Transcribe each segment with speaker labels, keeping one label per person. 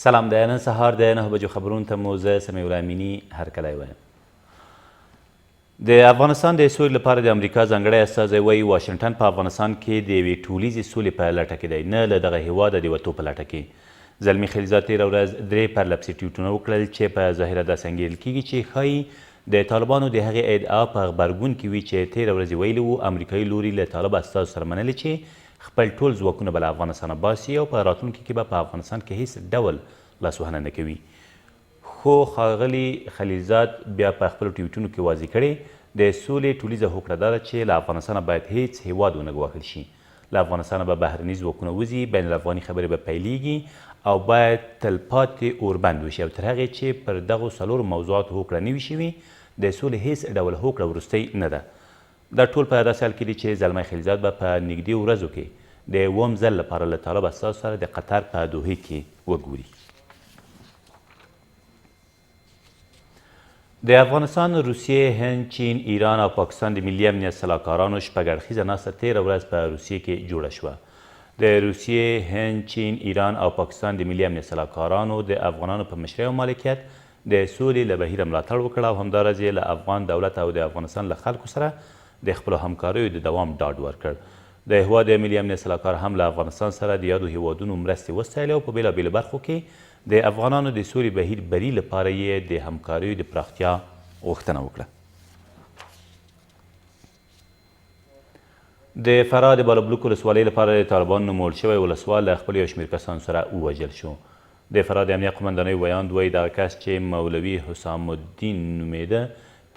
Speaker 1: سلام د نن سهار د 9 بجو خبرونو ته مو زه سمیع الامیني هرکلی وایم. د افغانستان د سولې لپاره د امریکا ځانګړی استازی وايي واشنګټن په افغانستان کې د یوې ټولیزې سولې په لټه کې دی، نه له دغه هیواده د وتو په لټه کې. زلمي خلیلزاد تیره ورځ 3 پرلپسې ټویټونه وکړل چې په ظاهره داسې انګیرل کیږي چې ښایي د طالبانو د هغې ادعا په غبرګون کې وي چې تیره ورځ ویلي وو امریکایي لوري له طالب استازو سره منلې چې خپل ټول ځواکونه به له افغانستانه باسي او په راتلونکي کې به په افغانستان کې هیڅ ډول لاسوهنه نه کوي. خو ښاغلي خلیلزاد بیا په خپلو ټویټونو کې واضح کړی د سولې ټولیزه هوکړه دا ده چې له افغانستانه باید هیڅ هیواد ونه ګواښل شي. له افغانستانه به بهرني ځواکونه وځي، بین الافغاني خبرې به پیلیږي او باید تلپاتې اوربند وشي او تر هغې چې پر دغو څلورو موضوعاتو هوکړه نه وي شوې د سولې هیڅ ډول هوکړه وروستۍ نه ده. دا ټول په داسې حال کې دي چې زلمی خلیلزاد به په نږدې ورځو کې د اووم ځل لپاره له طالب استازو سره د قطر په دوحې کې وګوري. د افغانستان، روسیې، هند، چین، ایران او پاکستان د ملي امنیت سلاکارانو شپږ اړخیزه ناسته تیره ورځ په روسیې کې جوړه شوه. د روسیې، هند، چین، ایران او پاکستان د ملي امنیت سلاکارانو د افغانانو په مشرۍ او مالکیت د سولې له بهیره ملاتړ وکړ او همداراز یې له افغان دولت او د افغانستان له خلکو سره د خپلو همکاریو د دوام ډاډ ورکړ. د هیواده ملي امنیت سلاکار هم له افغانستان سره د یادو هیوادونو مرستې وستایلې او په بېلابېلو برخو کې د افغانانو د سولې بهیر بري لپاره یې د همکاریو د پراختیا غوښتنه وکړه. د فراه د بالابلوک ولسوالۍ لپاره د طالبانو نومول شوی ولسوال له خپلو یو شمېر کسانو سره ووژل شو. د فراه د امنیه قمندانۍ ویاند وایي دغه کس چې مولوي حسام الدین نومېده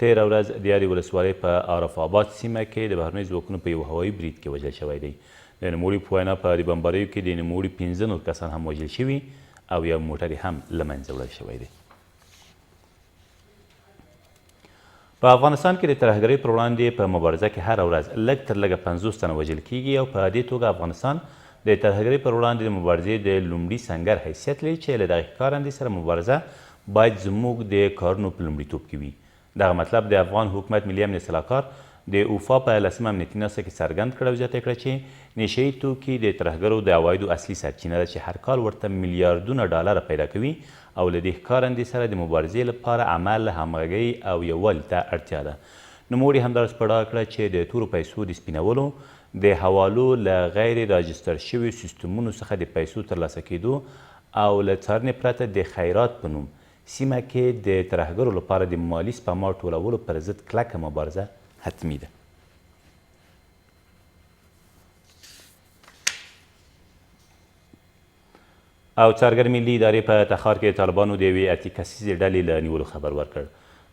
Speaker 1: تیره ورځ د یادې ولسوالۍ په عارف آباد سیمه کې د بهرنیو ځواکونو په یو هوایي برید کې وژل شوی دی. د نوموړي په وینا په دې بمباریو کې د نوموړي 15 نور کسان هم وژل شوي او یو موټر یې هم له منځه وړل شوی دی. په افغانستان کې د ترهګرۍ پر وړاندې په مبارزه کې هره ورځ لږ تر لږه 50 تنه وژل کیږي او په دې توګه افغانستان د ترهګرۍ پر وړاندې د مبارزې د لومړي سنګر حیثیت لري چې له دغې ښکارندې سره مبارزه باید زموږ د کارونو په لومړیتوب کې وي. دغه مطلب د افغان حکومت ملي امنیت سلاکار د اوفا په 10مه امنیتي ناسته کې څرګند کړ او زیاته کړه چې نشه یي توکي د ترهګرو د عوایدو اصلي سرچینه ده چې هر کال ورته میلیاردونه ډالره پیدا کوي او له دې ښکارندې سره د مبارزې لپاره عمل، همغږۍ او یووالي ته اړتیا ده. نوموړي همداراز په ډاګه کړه چې د تورو پیسو د سپینولو، د حوالو له غیر راجستر شویو سیستمونو څخه د پیسو ترلاسه کیدو او له څارنې پرته د خیرات په نوم سیمه کې د ترهګرو لپاره د مالي سپما ټولولو پر ضد کلکه مبارزه حتمي ده. او څارګر ملي ادارې په تخار کې طالبانو د یوې اتي کسیزې ډلې له نیولو خبر ورکړ.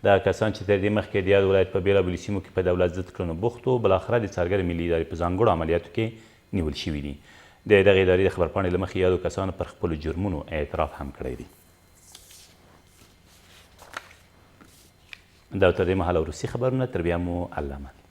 Speaker 1: دا کسان چې تر دې مخکې د یاد ولایت په بېلابېلو سیمو کې په دولت ضد کړنو بوخت وو بالاخره د څارګر ملي ادارې په ځانګړو عملیاتو کې نیول شوي دي. د دغې ادارې د خبرپاڼې له مخې یادو کسانو پر خپلو جرمونو اعتراف هم کړی دی. دا تر دې مهاله وروستي خبرونه، تر بیا مو الله امان.